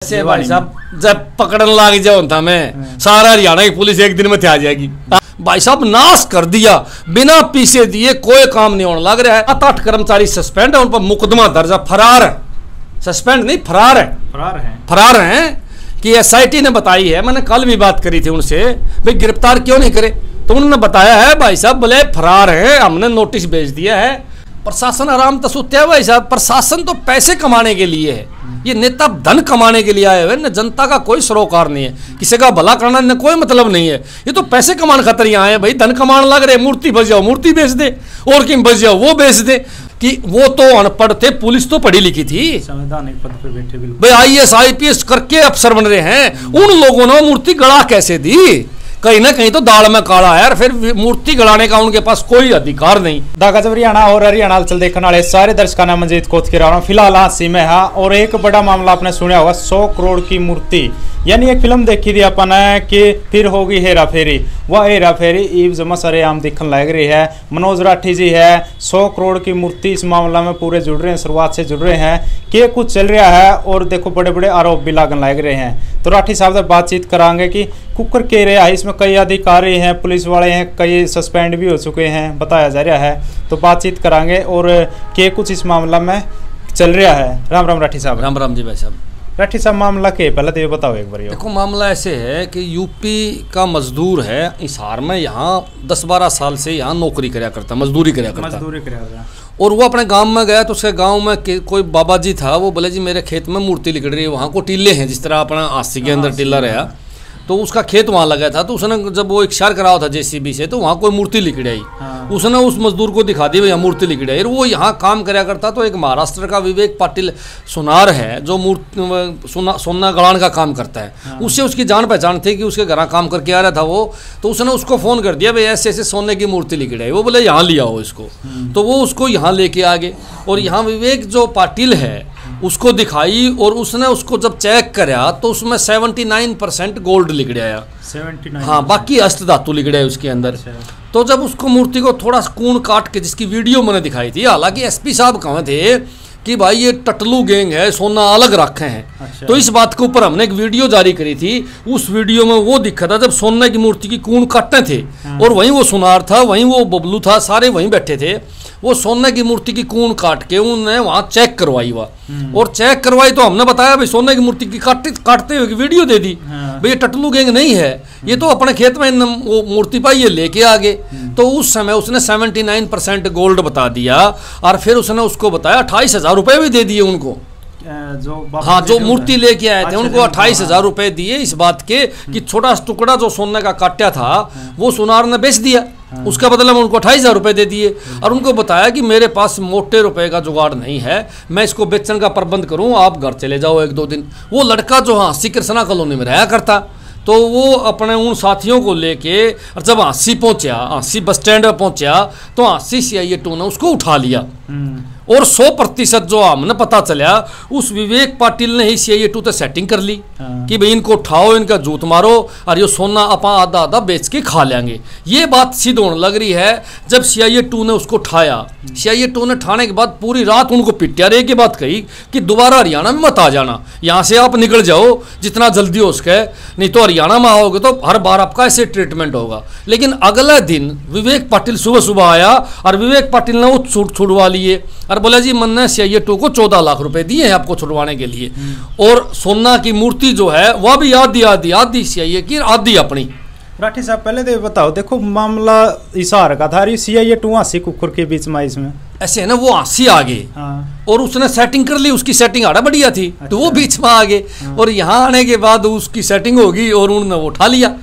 ऐसे भाई साहब जब पकड़न लाग जाओ था मैं सारा हरियाणा की पुलिस एक दिन में आ जाएगी। भाई साहब नाश कर दिया, बिना पीछे दिए कोई काम नहीं होने लग रहा है। 7-8 कर्मचारी सस्पेंड है, उन पर मुकदमा दर्ज, फरार है। सस्पेंड नहीं, फरार हैं कि एसआईटी ने बताई है। मैंने कल भी बात करी थी उनसे, भाई गिरफ्तार क्यों नहीं करे, तो उन्होंने बताया है भाई साहब बोले फरार है, हमने नोटिस भेज दिया है। प्रशासन आराम तो सुत्या है भाई साहब, प्रशासन तो पैसे कमाने के लिए है, ये नेता धन कमाने के लिए आए हुए न, जनता का कोई सरोकार नहीं है, किसी का भला करना न कोई मतलब नहीं है। ये तो पैसे कमाने खातर यहाँ आए भाई, धन कमाने लग रहे। मूर्ति बच जाओ मूर्ति बेच दे, और किम बच जाओ वो बेच दे। कि वो तो अनपढ़ थे, पुलिस तो पढ़ी लिखी थी, संवैधानिक पद पे बैठे भाई, आईएएस आईपीएस करके अफसर बन रहे हैं। उन लोगों ने मूर्ति गड़ा कैसे दी? कहीं ना कहीं तो दाल में काला है, फिर मूर्ति गड़ाने का उनके पास कोई अधिकार नहीं। दागा जब हरियाणा और हरियाणा चल देखने वाले सारे दर्शकों ने मंजीत कोत रहा हूँ फिलहाल हांसी में है। और एक बड़ा मामला आपने सुना होगा, 100 करोड़ की मूर्ति, यानी एक फिल्म देखी थी अपन कि फिर होगी हेरा फेरी। वह हेरा फेरी ईव जमा सरेआम दिखने लग रही है। मनोज राठी जी है, 100 करोड़ की मूर्ति इस मामला में पूरे जुड़ रहे हैं, शुरुआत से जुड़ रहे हैं कि कुछ चल रहा है। और देखो बड़े बड़े आरोप भी लागन लग रहे हैं। तो राठी साहब से बातचीत कराएंगे कि कुकर के रहे हैं, इसमें कई अधिकारी हैं, पुलिस वाले हैं, कई सस्पेंड भी हो चुके हैं बताया जा रहा है। तो बातचीत कराएंगे और के कुछ इस मामला में चल रहा है। राम राम राठी साहब। राम राम जी भाई साहब। राठी साहब मामला के पहले तो ये बताओ एक बार। देखो मामला ऐसे है कि यूपी का मजदूर है हिसार में, यहाँ 10-12 साल से यहाँ नौकरी कराया करता, मजदूरी कराया करता। और वो अपने गांव में गया तो उसके गांव में कोई बाबा जी था, वो बोले जी मेरे खेत में मूर्ति लिकड़ रही है। वहाँ को टीले हैं, जिस तरह अपना आसी के अंदर टीला रहा, तो उसका खेत वहाँ लगा था। तो उसने जब वो इक्षार करा था जेसीबी से, तो वहाँ कोई मूर्ति लिकड़ आई। उसने उस मजदूर को दिखा दी भैया मूर्ति लिकड़ आई। वो यहाँ काम कराया करता। तो एक महाराष्ट्र का विवेक पाटिल सुनार है, जो सोना गड़ान का काम करता है, उससे उसकी जान पहचान थी कि उसके घर काम करके आ रहा था वो। तो उसने उसको फ़ोन कर दिया भाई ऐसे ऐसे सोने की मूर्ति लिकड़ आई। वो बोले यहाँ लिया हो इसको। तो वो उसको यहाँ लेके आ गए और यहाँ विवेक जो पाटिल है उसको दिखाई। और उसने उसको जब चेक कराया तो उसमें 79% गोल्ड लिकड़ आया। 79? हाँ, बाकी अष्ट धातु लिकड़ आए उसके अंदर। तो जब उसको मूर्ति को थोड़ा कून काट के, जिसकी वीडियो मैंने दिखाई थी, हालांकि एसपी साहब कहे थे कि भाई ये टटलू गैंग है, सोना अलग रखे हैं। तो इस बात के ऊपर हमने एक वीडियो जारी करी थी। उस वीडियो में वो दिखा था जब सोने की मूर्ति की कून काटते थे, और वहीं वो सुनार था, वहीं वो बबलू था, सारे वहीं बैठे थे। वो सोने की मूर्ति की कून काट के उन्होंने वहाँ चेक करवाई हुआ। और चेक करवाई तो हमने बताया भाई सोने की मूर्ति की काटते हुए की वीडियो दे दी। भाई ये टटलू गैंग नहीं है, ये तो अपने खेत में वो मूर्ति पाई ये लेके आ गए। तो उस समय उसने 79% गोल्ड बता दिया। और फिर उसने उसको बताया 28,000 रुपये भी दे दिए उनको, जो मूर्ति लेके आए थे उनको 28,000 रुपये दिए, इस बात के कि छोटा टुकड़ा जो सोने का काटा था वो सुनार ने बेच दिया। उसका बदला में उनको 28,000 रुपये दे दिए। और उनको बताया कि मेरे पास मोटे रुपए का जुगाड़ नहीं है, मैं इसको बेचने का प्रबंध करूं, आप घर चले जाओ 1-2 दिन। वो लड़का जो हांसी कृष्णा कॉलोनी में रहा करता, तो वो अपने उन साथियों को लेके, और जब हांसी पहुंचा, हांसी बस स्टैंड में पहुंचा, तो हांसी CIA 2 ने उसको उठा लिया। और 100% जो हमने पता चला, उस विवेक पाटिल ने ही CIA 2 तो सेटिंग कर ली कि भाई इनको उठाओ, इनका जूत मारो, और ये सोना अपा आधा आधा बेच के खा लेंगे। ये बात सिद्ध होने लग रही है जब CIA 2 ने उसको उठाया। CIA 2 ने उठाने के बाद पूरी रात उनको पिटिया रे की बात कही कि दोबारा हरियाणा में मत आ जाना, यहाँ से आप निकल जाओ जितना जल्दी हो सके, नहीं तो हरियाणा में आओगे तो हर बार आपका ऐसे ट्रीटमेंट होगा। लेकिन अगले दिन विवेक पाटिल सुबह आया और विवेक पाटिल ने वो छुड़वा लिए और बोला जी मैंने CIA 2 को 14 लाख रुपए दिए हैं आपको छुड़वाने के लिए। और सोना की मूर्ति जो है वह भी आधी CIA की, आधी अपनी। राठी साहब पहले तो बताओ, देखो मामला हिसार का था, CIA 2 हांसी कुकुर के बीच में इसमें ऐसे है ना, वो हांसी आ गए और उसने सेटिंग कर ली, उसकी सेटिंग आड़ा बढ़िया थी। तो वो बीच में आ गए और यहाँ आने के बाद उसकी सेटिंग होगी और उन्होंने वो उठा लिया।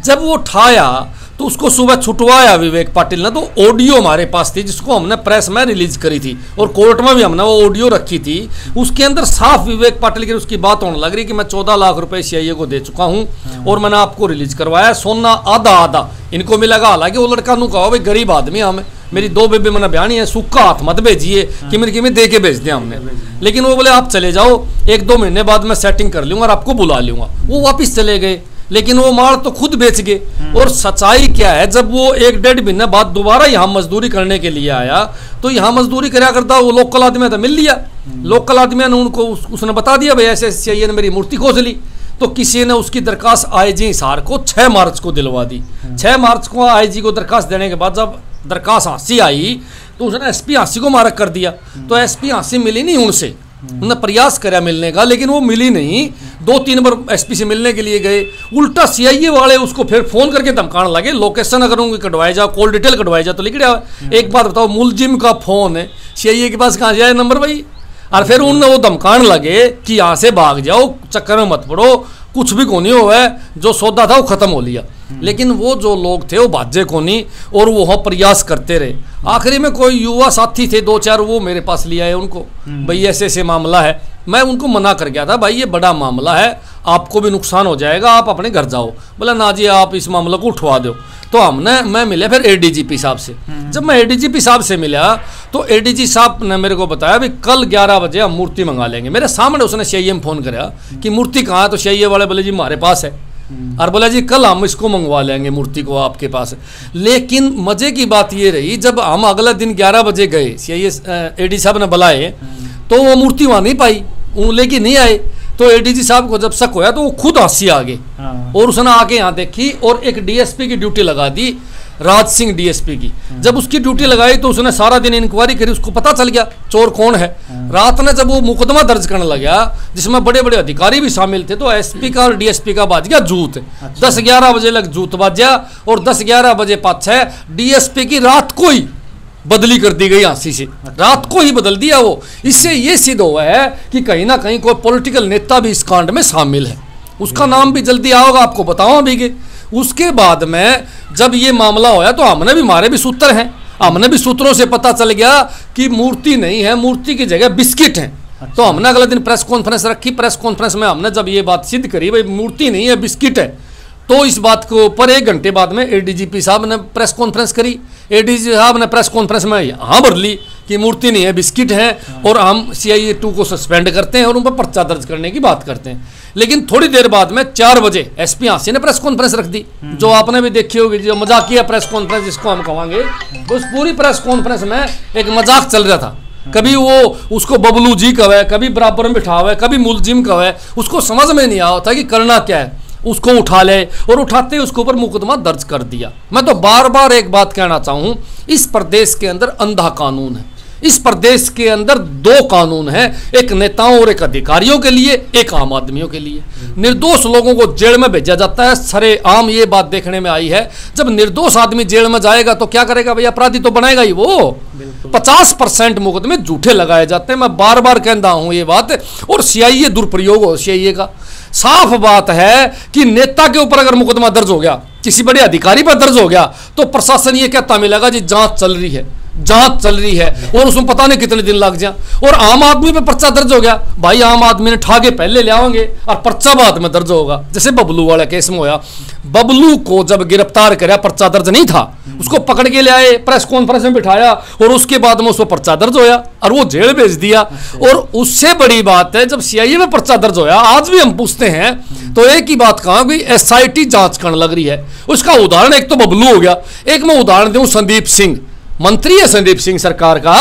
जब वो उठाया तो उसको सुबह छुटवाया विवेक पाटिल ने। तो ऑडियो हमारे पास थी जिसको हमने प्रेस में रिलीज करी थी और कोर्ट में भी हमने वो ऑडियो रखी थी। उसके अंदर साफ विवेक पाटिल की उसकी बात होने लग रही कि मैं 14 लाख रुपए CIA को दे चुका हूं और मैंने आपको रिलीज करवाया। सोना आधा आधा इनको मिलेगा। हालांकि वो लड़का नू कहा भाई गरीब आदमी हमें, मेरी 2 बेबे मैंने बयानी है, सूखा हाथ मत भेजिए कि मेरे दे के भेज दिया हमने। लेकिन वो बोले आप चले जाओ, 1-2 महीने बाद मैं सेटिंग कर लूंगा और आपको बुला लूंगा। वो वापिस चले गए। लेकिन वो माल तो खुद बेच गए। और सच्चाई क्या है, जब वो 1-1.5 महीने बाद दोबारा यहाँ मजदूरी करने के लिए आया तो यहाँ मजदूरी करा करता वो लोकल आदमी तो मिल लिया। लोकल आदमी ने उनको उसने बता दिया भाई ऐसे चाहिए ने मेरी मूर्ति खोज ली। तो किसी ने उसकी दरखास्त आईजी हिसार को 6 मार्च को दिलवा दी। 6 मार्च को आईजी को दरखास्त देने के बाद जब दरखास्त हांसी आई तो उसने एसपी हांसी को मारक कर दिया। तो एसपी हांसी मिली नहीं उनसे, उन्होंने प्रयास करा मिलने का लेकिन वो मिली नहीं। 2-3 बार एसपी से मिलने के लिए गए, उल्टा सीआईए वाले उसको फिर फोन करके धमकाने लगे, लोकेशन अगर उनकी कटवाई जाओ, कॉल डिटेल कटवाई जाए तो लिख दिया। एक बात बताओ, मुलजिम का फोन है सीआईए के पास कहाँ जाए नंबर भाई। और फिर उनने वो धमकाने लगे कि यहाँ से भाग जाओ, चक्कर में मत पड़ो, कुछ भी कोनी हुआ है, जो सौदा था वो खत्म हो लिया। लेकिन वो जो लोग थे वो भाजे कोनी और वो प्रयास करते रहे। आखिरी में कोई युवा साथी थे 2-4, वो मेरे पास ले आए उनको, भाई ऐसे ऐसे मामला है। मैं उनको मना कर गया था, भाई ये बड़ा मामला है, आपको भी नुकसान हो जाएगा, आप अपने घर जाओ। बोला ना जी आप इस मामले को उठवा दो। तो मैं मिले फिर एडीजीपी साहब से। जब मैं एडीजीपी साहब से मिला तो एडीजी साहब ने मेरे को बताया भी कल 11 बजे हम मूर्ति मंगा लेंगे। मेरे सामने उसने सीआईए में फोन कराया कि मूर्ति कहाँ है, तो सीआईए वाले बोले जी हमारे पास है, और बोला जी कल हम इसको मंगवा लेंगे मूर्ति को आपके पास। लेकिन मजे की बात ये रही, जब हम अगले दिन 11 बजे गए, सीआईए एडी साहब ने बुलाए तो वो मूर्ति वहाँ नहीं पाई, वो लेके नहीं आए। तो एडीजी साहब को जब शक होया तो वो खुद हंसी आ गए और उसने आके यहाँ देखी और एक डीएसपी की ड्यूटी लगा दी, राज सिंह डीएसपी की। जब उसकी ड्यूटी लगाई तो उसने सारा दिन इंक्वायरी करी, उसको पता चल गया चोर कौन है। रात में जब वो मुकदमा दर्ज करने लगा जिसमें बड़े बड़े अधिकारी भी शामिल थे तो एसपी का और डीएसपी का बाज गया जूत। 10-11 बजे लग जूत बाजा और 10-11 बजे पाछे डीएसपी की रात को ही बदली कर दी गई हांसी से, रात को ही बदल दिया वो। इससे ये सिद्ध हुआ है कि कहीं ना कहीं कोई पॉलिटिकल नेता भी इस कांड में शामिल है। उसका नाम भी जल्दी आओगा, आपको बताऊं अभी के। उसके बाद में जब ये मामला होया तो हमने भी, हमारे भी सूत्र हैं, हमने भी सूत्रों से पता चल गया कि मूर्ति नहीं है, मूर्ति की जगह बिस्किट है। तो हमने अगले दिन प्रेस कॉन्फ्रेंस रखी। प्रेस कॉन्फ्रेंस में हमने जब ये बात सिद्ध करी भाई मूर्ति नहीं है बिस्किट है, तो इस बात के ऊपर 1 घंटे बाद में एडीजीपी साहब ने प्रेस कॉन्फ्रेंस करी। एडीजी साहब ने प्रेस कॉन्फ्रेंस में यहाँ भर ली कि मूर्ति नहीं है बिस्किट है और हम सीआईए 2 को सस्पेंड करते हैं और उन पर पर्चा दर्ज करने की बात करते हैं। लेकिन थोड़ी देर बाद में 4 बजे एसपी हांसी ने प्रेस कॉन्फ्रेंस रख दी, जो आपने भी देखी होगी, जो मजाकिया प्रेस कॉन्फ्रेंस जिसको हम कहेंगे। तो उस पूरी प्रेस कॉन्फ्रेंस में एक मजाक चल रहा था, कभी वो उसको बबलू जी कहे, कभी बराबर में बिठावे, कभी मुलजिम कहे। उसको समझ में नहीं आ था कि करना क्या है। उसको उठा ले और उठाते ही उसके ऊपर मुकदमा दर्ज कर दिया। मैं तो बार बार एक बात कहना चाहूँ, इस प्रदेश के अंदर अंधा कानून है। इस प्रदेश के अंदर 2 कानून हैं, एक नेताओं और एक अधिकारियों के लिए, एक आम आदमियों के लिए। निर्दोष लोगों को जेल में भेजा जाता है। सरेआम ये बात देखने में आई है, जब निर्दोष आदमी जेल में जाएगा तो क्या करेगा भाई, अपराधी तो बनाएगा ही वो। 50% मुकदमे झूठे लगाए जाते हैं। मैं बार बार कहता हूं ये बात। और सीआईए दुरुपयोग हो सीआईए का। साफ बात है कि नेता के ऊपर अगर मुकदमा दर्ज हो गया, किसी बड़े अधिकारी पर दर्ज हो गया, तो प्रशासन ये कहता मिलेगा जी जांच चल रही है, जांच चल रही है, और उसमें पता नहीं कितने दिन लग जाए। और आम आदमी पे पर्चा दर्ज हो गया, भाई आम आदमी ने ठाके पहले ले आएंगे और पर्चा बाद में दर्ज होगा। जैसे बबलू वाला केस में होया, बबलू को जब गिरफ्तार कराया पर्चा दर्ज नहीं था, उसको पकड़ के ले आए, प्रेस कॉन्फ्रेंस में बिठाया और उसके बाद में उसको पर्चा दर्ज होया और वो जेल भेज दिया। और उससे बड़ी बात है, जब सीआईए में पर्चा दर्ज होया, आज भी हम पूछते हैं तो एक ही बात कहा कि एसआईटी जांच करने लग रही है। उसका उदाहरण एक तो बबलू हो गया, एक मैं उदाहरण दूं संदीप सिंह, मंत्री है संदीप सिंह सरकार का,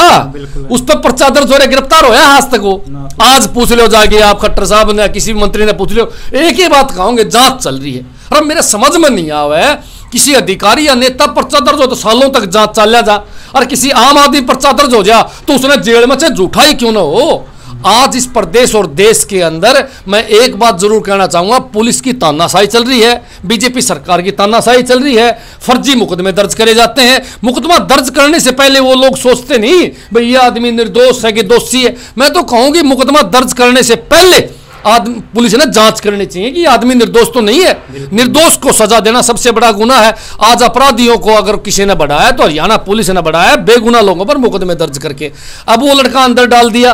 उस पर पर्चा दर्ज हो रहा, गिरफ्तार होया आज तक वो। आज पूछ लो जाके आप, खट्टर साहब ने, किसी मंत्री ने पूछ लो, एक ही बात कहोगे जांच चल रही है। और मेरे समझ में नहीं आवा है, किसी अधिकारी या नेता पर्चा दर्ज हो तो सालों तक जांच चल जा, और किसी आम आदमी पर्चा दर्ज हो जा तो उसने जेल में से झूठा ही क्यों ना हो। आज इस प्रदेश और देश के अंदर मैं एक बात जरूर कहना चाहूंगा, पुलिस की तानाशाही चल रही है, बीजेपी सरकार की तानाशाही चल रही है, फर्जी मुकदमे दर्ज करे जाते हैं। मुकदमा दर्ज करने से पहले वो लोग सोचते नहीं भाई ये आदमी निर्दोष है कि दोषी है। मैं तो कहूंगी मुकदमा दर्ज करने से पहले पुलिस ने जांच करनी चाहिए कि आदमी निर्दोष तो नहीं है। निर्दोष को सजा देना सबसे बड़ा गुनाह है। आज अपराधियों को अगर किसी ने बढ़ाया तो हरियाणा पुलिस ने बढ़ाया बेगुनाह लोगों पर मुकदमे दर्ज करके। अब वो लड़का अंदर डाल दिया।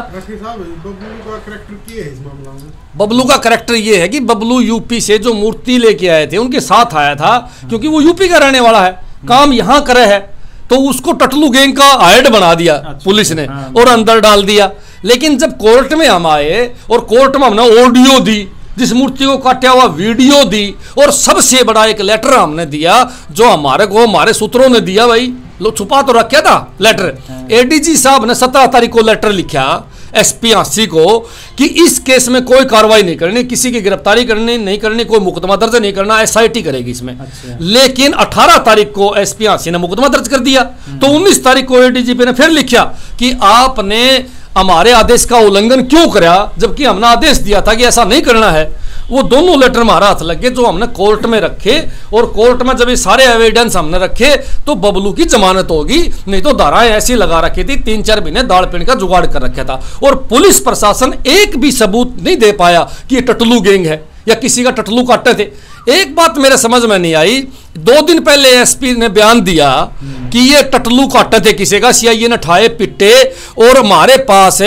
बबलू का करैक्टर ये है कि बबलू यूपी से जो मूर्ति लेके आए थे उनके साथ आया था, क्योंकि वो यूपी का रहने वाला है, काम यहां करे है, तो उसको टटलू गैंग का हेड बना दिया पुलिस ने और अंदर डाल दिया। लेकिन जब कोर्ट में हम आए और कोर्ट में हमने ऑडियो दी जिस मूर्ति को काटा हुआ वीडियो दी, और सबसे बड़ा एक लेटर हमने दिया जो हमारे सूत्रों ने दिया। भाई लो छुपा तो रखा था लेटर। एडीजी साहब ने 17 तारीख को लेटर लिखा एसपी हांसी को कि इस केस में कोई कार्रवाई नहीं करनी, किसी की गिरफ्तारी करनी नहीं करनी, कोई मुकदमा दर्ज नहीं करना, एसआईटी करेगी इसमें। अच्छा। लेकिन 18 तारीख को एसपी हांसी ने मुकदमा दर्ज कर दिया। तो 19 तारीख को एडीजीपी ने फिर लिखा कि आपने हमारे आदेश का उल्लंघन क्यों करा, जबकि हमने आदेश दिया था कि ऐसा नहीं करना है। वो दोनों लेटर हमारा हाथ लगे जो हमने कोर्ट में रखे, और कोर्ट में जब ये सारे एविडेंस हमने रखे तो बबलू की जमानत होगी, नहीं तो धाराएं ऐसी लगा रखी थी, 3-4 महीने दाल पीने का जुगाड़ कर रखा था। और पुलिस प्रशासन एक भी सबूत नहीं दे पाया कि ये टटलू गैंग है या किसी का टटलू काटे थे। एक बात मेरे समझ में नहीं आई, 2 दिन पहले एसपी ने बयान दिया कि ये टटलू काटे थे किसी का, सीआईए ने ठाए पिटे, और हमारे पास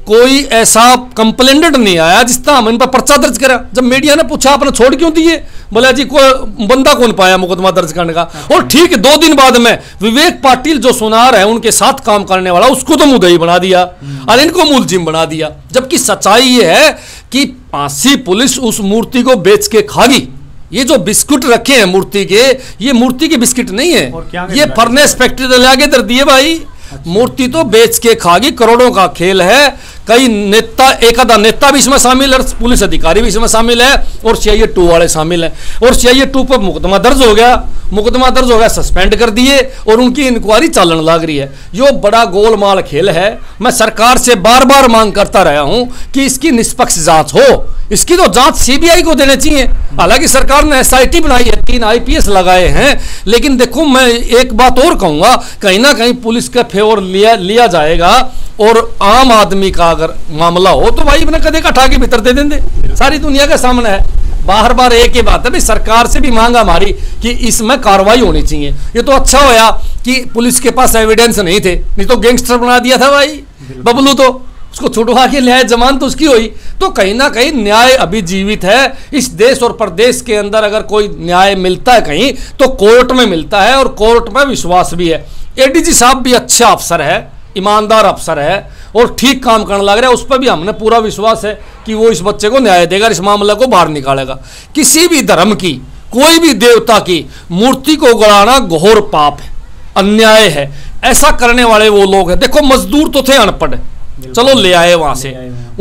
कोई ऐसा कंप्लेंटेड नहीं आया जिस तरह हम इन पर पर्चा दर्ज करा। जब मीडिया ने पूछा आपने छोड़ क्यों दिए, बोला जी कोई बंदा कौन पाया मुकदमा दर्ज करने का। और ठीक 2 दिन बाद में विवेक पाटिल जो सुनार है उनके साथ काम करने वाला, उसको तो मुद्दई बना दिया और इनको मुलजिम बना दिया। जबकि सच्चाई ये है कि हांसी पुलिस उस मूर्ति को बेच के खागी। ये जो बिस्कुट रखे हैं मूर्ति के, ये मूर्ति के बिस्किट नहीं है, ये फर्नेस फैक्ट्री से लाके दर दिए भाई। अच्छा। मूर्ति तो बेच के खागी, करोड़ों का खेल है। कई नेता, एक आधा नेता भी इसमें शामिल है, पुलिस अधिकारी भी इसमें शामिल है, और सीआईए 2 वाले शामिल हैं। और सीआईए 2 पर मुकदमा दर्ज हो गया, सस्पेंड कर दिए, और उनकी इंक्वायरी चलन लग रही है। यो बड़ा गोलमाल खेल है। मैं सरकार से बार बार मांग करता रहा हूं कि इसकी निष्पक्ष जांच हो। इसकी तो जांच सीबीआई को देनी चाहिए। हालांकि सरकार ने एसआईटी बनाई है, 3 आईपीएस लगाए हैं, लेकिन देखो मैं एक बात और कहूंगा, कहीं ना कहीं पुलिस का फेवर लिया जाएगा, और आम आदमी का अगर मामला हो तो भाई अपने कदे का ठाके भीतर दे देंगे, सारी दुनिया के सामने है। बार बार एक ही बात है भाई, सरकार से भी मांग हमारी कि इसमें कार्रवाई होनी चाहिए। ये तो अच्छा होया कि पुलिस के पास एविडेंस नहीं थे, नहीं तो गैंगस्टर बना दिया था भाई बबलू, तो उसको छुड़वा के ले आए, जमान तो उसकी हुई। तो कहीं ना कहीं न्याय अभी जीवित है इस देश और प्रदेश के अंदर। अगर कोई न्याय मिलता है कहीं तो कोर्ट में मिलता है, और कोर्ट में विश्वास भी है। एडीजी साहब भी अच्छा अफसर है, ईमानदार अफसर है, और ठीक काम करने लग रहा है। उस पर भी हमने पूरा विश्वास है कि वो इस बच्चे को न्याय देगा, इस मामले को बाहर निकालेगा। किसी भी धर्म की, कोई भी देवता की मूर्ति को गड़ाना घोर पाप है, अन्याय है। ऐसा करने वाले वो लोग हैं। देखो मजदूर तो थे अनपढ़, चलो ले आए वहां से,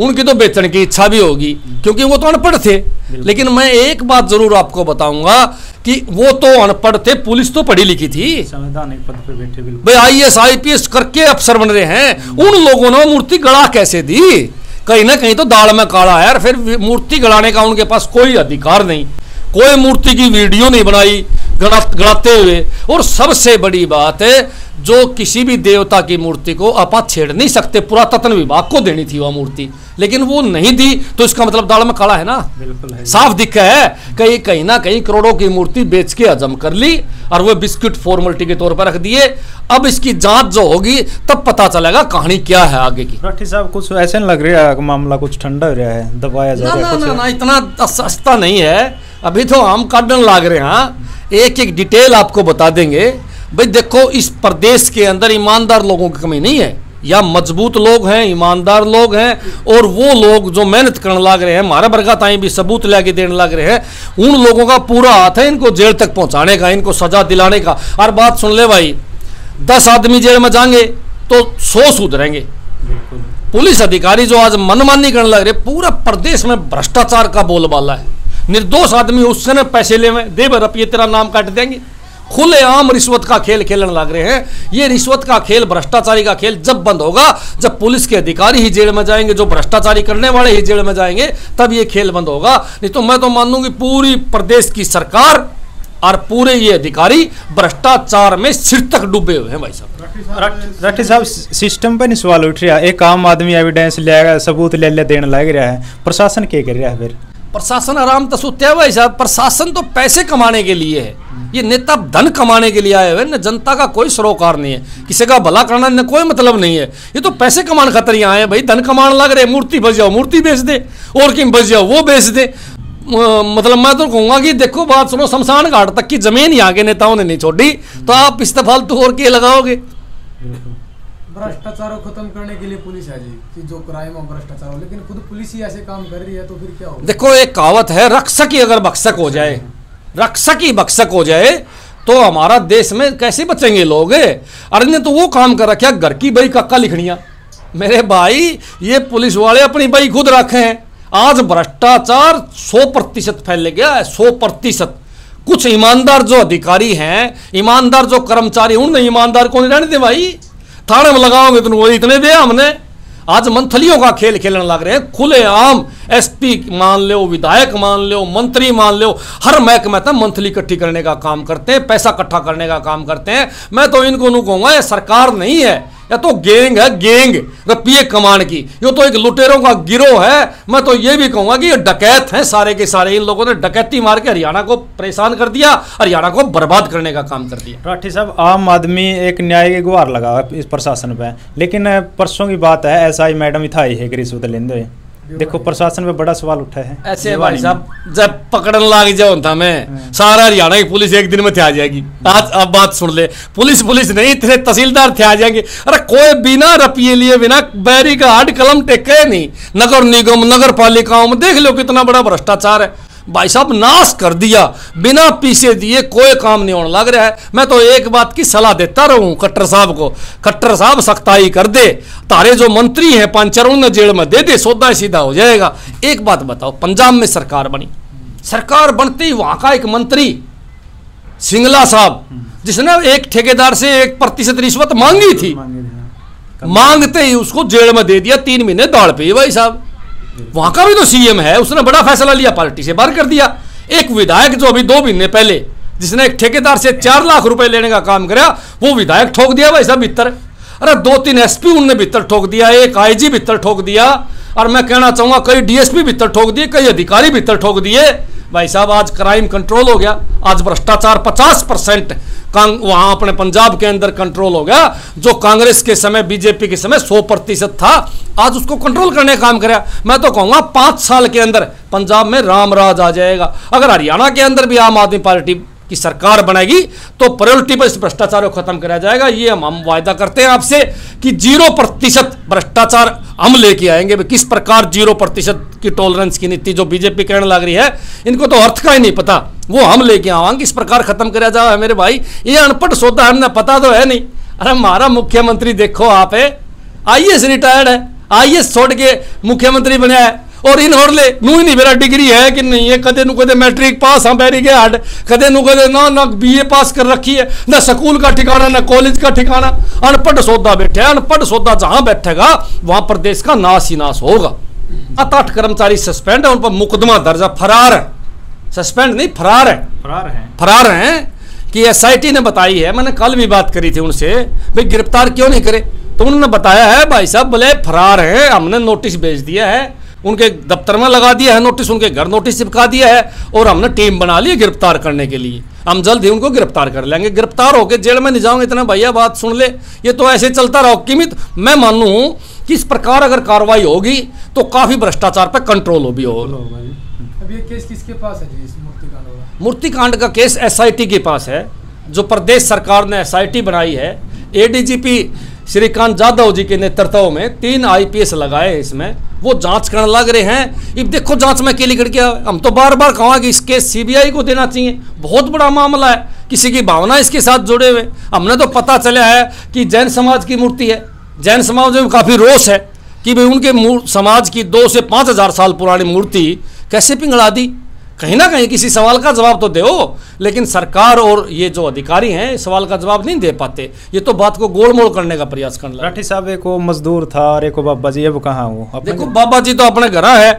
उनकी तो बेचने की इच्छा भी होगी क्योंकि वो तो अनपढ़ थे। लेकिन मैं एक बात जरूर आपको बताऊंगा कि वो तो अनपढ़ थे, पुलिस तो पढ़ी लिखी थी, संवैधानिक पद पे बैठे भाई, आईएएस आईपीएस करके अफसर बन रहे हैं। उन लोगों ने मूर्ति गड़ा कैसे दी? कहीं ना कहीं तो दाल में काला है। फिर मूर्ति गड़ाने का उनके पास कोई अधिकार नहीं, कोई मूर्ति की वीडियो नहीं बनाई गड़ाते हुए। और सबसे बड़ी बात है, जो किसी भी देवता की मूर्ति को आप छेड़ नहीं सकते, पुरातत्व विभाग को देनी थी वह मूर्ति, लेकिन वो नहीं दी, तो इसका मतलब दाल में काला है ना। बिल्कुल है, साफ दिखा है। कहीं ना कहीं करोड़ों की मूर्ति बेच के हजम कर ली, और वो बिस्किट फॉर्मेलिटी के तौर पर रख दिए। अब इसकी जांच जो होगी तब पता चलेगा कहानी क्या है आगे की। राठी साहब कुछ ऐसे नहीं लग रहा है मामला कुछ ठंडा हो रहा है, दबाया जा रहा है? ना, इतना सस्ता नहीं है। अभी तो हम काटने लाग रहे हैं, एक एक डिटेल आपको बता देंगे। भाई देखो, इस प्रदेश के अंदर ईमानदार लोगों की कमी नहीं है, या मजबूत लोग हैं, ईमानदार लोग हैं, और वो लोग जो मेहनत करने लग रहे हैं, हमारे बरगताई भी सबूत लेके देने लग रहे हैं, उन लोगों का पूरा हाथ है इनको जेल तक पहुंचाने का, इनको सजा दिलाने का। और बात सुन ले भाई, 10 आदमी जेल में जाएंगे तो 100 सुधरेंगे। पुलिस अधिकारी जो आज मनमानी करने लग रहे, पूरा प्रदेश में भ्रष्टाचार का बोलबाला है। निर्दोष आदमी उससे न पैसे ले दे रुपये तेरा नाम काट देंगे। खुलेआम रिश्वत का खेल खेलने लग रहे हैं। ये रिश्वत का खेल, भ्रष्टाचारी का खेल जब बंद होगा, जब पुलिस के अधिकारी ही जेल में जाएंगे, जो भ्रष्टाचारी करने वाले ही जेल में जाएंगे, तब ये खेल बंद होगा। नहीं तो मैं तो मान लूंगी पूरी प्रदेश की सरकार और पूरे ये अधिकारी भ्रष्टाचार में सिर तक डूबे हुए हैं। भाई साहब, राठी साहब, सिस्टम पर नहीं सवाल उठ रहा। एक आम आदमी एविडेंस ले, सबूत ले देने लग रहा है, प्रशासन क्या कर रहा है? फिर प्रशासन आराम तो सुत्या है भाई साहब। प्रशासन तो पैसे कमाने के लिए है, ये नेता धन कमाने के लिए आए हुए, न जनता का कोई सरोकार नहीं है, किसी का भला करना न कोई मतलब नहीं है। ये तो पैसे कमाने खातर यहाँ आए भाई, धन कमाने लग रहे। मूर्ति बच जाओ मूर्ति बेच दे, और किम बच जाओ वो बेच दे। मतलब मैं तो कहूँगा कि देखो बात सुनो, शमशान घाट तक की जमीन यहाँ के नेताओं ने नहीं छोड़ी, तो आप इस्तेफाल तो और के लगाओगे? भ्रष्टाचार को खत्म करने के लिए पुलिस है जी, कि जो क्राइम और भ्रष्टाचार हो, लेकिन खुद पुलिस ही ऐसे काम कर रही है तो फिर क्या होगा? देखो एक कहावत है, रक्षक ही अगर भक्षक हो जाए, रक्षक ही भक्षक हो जाए तो हमारा देश में कैसे बचेंगे लोग। अरे ने तो वो काम कर रखा, घर की बई कक्का लिखनिया। मेरे भाई ये पुलिस वाले अपनी बई खुद रखे हैं। आज भ्रष्टाचार 100% फैल गया है, 100%। कुछ ईमानदार जो अधिकारी हैं, ईमानदार जो कर्मचारी, उन ईमानदार को नहीं रहने दे भाई। थाने में लगाओगे तो वही इतने दे हमने। आज मंथलियों का खेल खेलने लग रहे हैं खुलेआम। एसपी मान लो, विधायक मान लो, मंत्री मान लो, हर महकमे तक मंथली इकट्ठी करने का काम करते हैं, पैसा इकट्ठा करने का काम करते हैं। मैं तो इनको नहीं कहूंगा ये सरकार नहीं है, या तो गैंग है, गैंग रुपये कमाने की। ये तो एक लुटेरों का गिरोह है। मैं तो ये भी कहूंगा कि ये डकैत हैं सारे के सारे। इन लोगों ने डकैती मार के हरियाणा को परेशान कर दिया, हरियाणा को बर्बाद करने का काम कर दिया। राठी साहब, आम आदमी एक न्याय की गुहार लगा है इस प्रशासन पे, लेकिन परसों की बात है एसआई मैडम था ही है कि रिश्वत लेंदे हुए। देखो प्रशासन पे बड़ा सवाल उठा है। ऐसे भाई साहब जब पकड़न लाग जाओ था मैं, सारा हरियाणा की पुलिस एक दिन में थे आ जाएगी। आज अब बात सुन ले, पुलिस नहीं थे, तहसीलदार थे आ जाएंगे। अरे कोई बिना रुपये लिए, बिना बैरी का हाथ कलम टेके नहीं। नगर निगम, नगर पालिकाओं में देख लो कितना बड़ा भ्रष्टाचार है भाई साहब, नाश कर दिया। बिना पैसे दिए कोई काम नहीं होने लग रहा है। मैं तो एक बात की सलाह देता रहूं खट्टर साहब को, खट्टर साहब सख्ताई कर दे, तारे जो मंत्री हैं पंचरों ने जेल में दे दे, सौदा सीधा हो जाएगा। एक बात बताओ, पंजाब में सरकार बनी, सरकार बनते ही वहां का एक मंत्री सिंगला साहब, जिसने एक ठेकेदार से 1% रिश्वत मांगी थी, मांगते ही उसको जेल में दे दिया 3 महीने दाड़ पे। भाई साहब वहां का भी तो सीएम है, उसने बड़ा फैसला लिया, पार्टी से बाहर कर दिया। एक विधायक जो अभी 2 महीने पहले जिसने एक ठेकेदार से 4 लाख रुपए लेने का काम किया, वो विधायक ठोक दिया भाई साहब भीतर। अरे 2-3 एसपी उनने भीतर ठोक दिया, एक आईजी भीतर ठोक दिया, और मैं कहना चाहूंगा कई डीएसपी भीतर ठोक दिए, कई अधिकारी भीतर ठोक दिए। भाई साहब आज क्राइम कंट्रोल हो गया, आज भ्रष्टाचार 50% वहां अपने पंजाब के अंदर कंट्रोल हो गया। जो कांग्रेस के समय, बीजेपी के समय 100% था, आज उसको कंट्रोल करने का काम कराया। मैं तो कहूंगा 5 साल के अंदर पंजाब में राम राज आ जाएगा। अगर हरियाणा के अंदर भी आम आदमी पार्टी की सरकार बनेगी तो प्रायोरिटी पर इस भ्रष्टाचार को खत्म कराया जाएगा। ये हम वायदा करते हैं आपसे कि 0% भ्रष्टाचार हम लेके आएंगे। किस प्रकार 0% की टॉलरेंस की नीति जो बीजेपी कहने लग रही है, इनको तो अर्थ का ही नहीं पता, वो हम लेके आवाएंगे। किस प्रकार खत्म कराया जाए मेरे भाई, ये अनपढ़ सौदा हमने पता तो है नहीं। अरे हमारा मुख्यमंत्री देखो आप है, IAS रिटायर्ड है, IAS छोड़ के मुख्यमंत्री बना है, और इन होर ले नू ही नहीं मेरा डिग्री है कि नहीं है, कदे नु कदे मैट्रिक पास हाँ बैरी के हाड, कदे नु कदे ना BA पास कर रखी है, ना स्कूल का ठिकाना ना कॉलेज का ठिकाना। अनपढ़ सौदा बैठे, अनपढ़ सौदा जहां बैठेगा वहां प्रदेश का नाश ही नाश होगा। 8 कर्मचारी सस्पेंड है, उन पर मुकदमा दर्ज है, फरार है, सस्पेंड नहीं फरार है, फरार हैं कि SIT ने बताई है। मैंने कल भी बात करी थी उनसे, भाई गिरफ्तार क्यों नहीं करे, तो उन्होंने बताया है भाई साहब बोले फरार है, हमने नोटिस भेज दिया है, उनके दफ्तर में लगा दिया है नोटिस, उनके घर नोटिस चिपका दिया है, और हमने टीम बना ली गिरफ्तार करने के लिए। हम जल्द ही उनको गिरफ्तार कर लेंगे। गिरफ्तार होकर जेल में नहीं जाओगे इतना भैया बात सुन ले, ये तो ऐसे चलता रहो। किमित मैं मानूं कि इस प्रकार अगर कार्रवाई होगी तो काफी भ्रष्टाचार पर कंट्रोल हो भी होगा। अब ये केस किसके पास है जी, इस मूर्तिकांड वाला? मूर्तिकांड का केस SIT के पास है, जो प्रदेश सरकार ने SIT बनाई है। ADGP श्रीकांत यादव जी के नेतृत्व में 3 IPS लगाए इसमें, वो जांच करने लग रहे हैं। अब देखो जांच में अकेली करके हम तो बार बार कहा कि इस केस CBI को देना चाहिए, बहुत बड़ा मामला है, किसी की भावना इसके साथ जुड़े हुए। हमने तो पता चला है कि जैन समाज की मूर्ति है, जैन समाज में काफ़ी रोष है कि भाई उनके समाज की 2 से 5 हज़ार साल पुरानी मूर्ति कैसे पिघला दी। कहीं ना कहीं किसी सवाल का जवाब तो दो, लेकिन सरकार और ये जो अधिकारी हैं इस सवाल का जवाब नहीं दे पाते। ये तो बात को गोलमोल करने का प्रयास कर रहा है। राठी साहब एक वो मजदूर था और एक वो बाबा जी, अब कहाँ वो? देखो बाबा जी तो अपने घर है,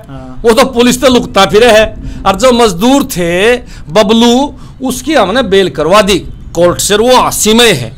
वो तो पुलिस पे लुकता फिरे है, और जो मजदूर थे बबलू उसकी हमने बेल करवा दी कोर्ट से, वो 80 में है।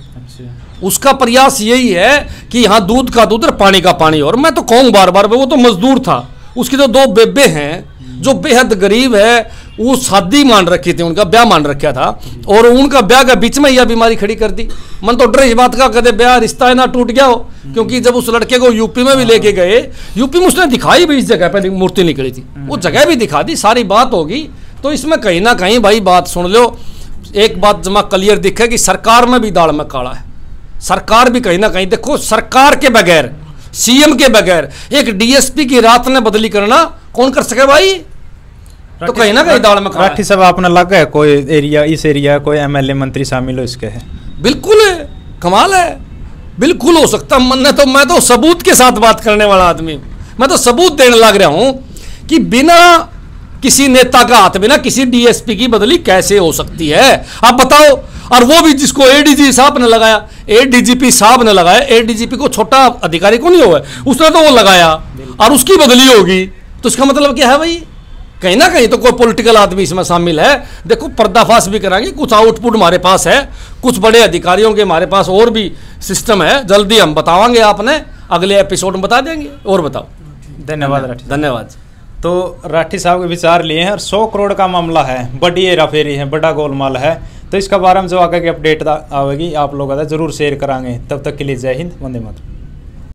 उसका प्रयास यही है कि यहाँ दूध का दूध और पानी का पानी। और मैं तो कहूँ बार बार, वो तो मजदूर था, उसकी तो 2 बेबे हैं जो बेहद गरीब है, वो शादी मान रखी थी, उनका ब्याह मान रखा था, और उनका ब्याह के बीच में यह बीमारी खड़ी कर दी। मन तो डर इस बात का कदे ब्याह रिश्ता है ना टूट गया हो, क्योंकि जब उस लड़के को यूपी में भी लेके गए, यूपी में उसने दिखाई भी इस जगह पे मूर्ति निकली थी, वो जगह भी दिखा दी, सारी बात होगी। तो इसमें कहीं ना कहीं भाई बात सुन लो, एक बात जमा क्लियर दिखे कि सरकार में भी दाल में काला है, सरकार भी कहीं ना कहीं, देखो सरकार के बगैर, सीएम के बगैर एक डीएसपी की रात में बदली करना कौन कर सके भाई? तो कहीं ना कहीं दाल में खाना है। राठी साहब आपने लगा है कोई एरिया, इस एरिया कोई एमएलए मंत्री शामिल हो इसके है? बिल्कुल है, कमाल है, बिल्कुल हो सकता। मैं तो सबूत के साथ बात करने वाला आदमी, मैं तो सबूत देने लग रहा हूं कि बिना किसी नेता का हाथ, बिना किसी डीएसपी की बदली कैसे हो सकती है, आप बताओ। और वो भी जिसको एडीजी साहब ने लगाया, एडीजीपी साहब ने लगाया, एडीजीपी को छोटा अधिकारी को नहीं हुआ, उसने तो वो लगाया और उसकी बदली होगी, तो इसका मतलब क्या है भाई? कहीं ना कहीं तो कोई पॉलिटिकल आदमी इसमें शामिल है। देखो पर्दाफाश भी कराएंगे, कुछ आउटपुट हमारे पास है, कुछ बड़े अधिकारियों के हमारे पास और भी सिस्टम है, जल्दी हम बतावांगे, आपने अगले एपिसोड में बता देंगे। और बताओ। धन्यवाद राठी, धन्यवाद। तो राठी साहब के विचार लिए हैं और 100 करोड़ का मामला है, बड़ी हेराफेरी है, बड़ा गोलमाल है। तो इसका बारे में जो आगे की अपडेट आवेगी आप लोगों का जरूर शेयर कराएंगे। तब तक के लिए जय हिंद, वंदे मातरम।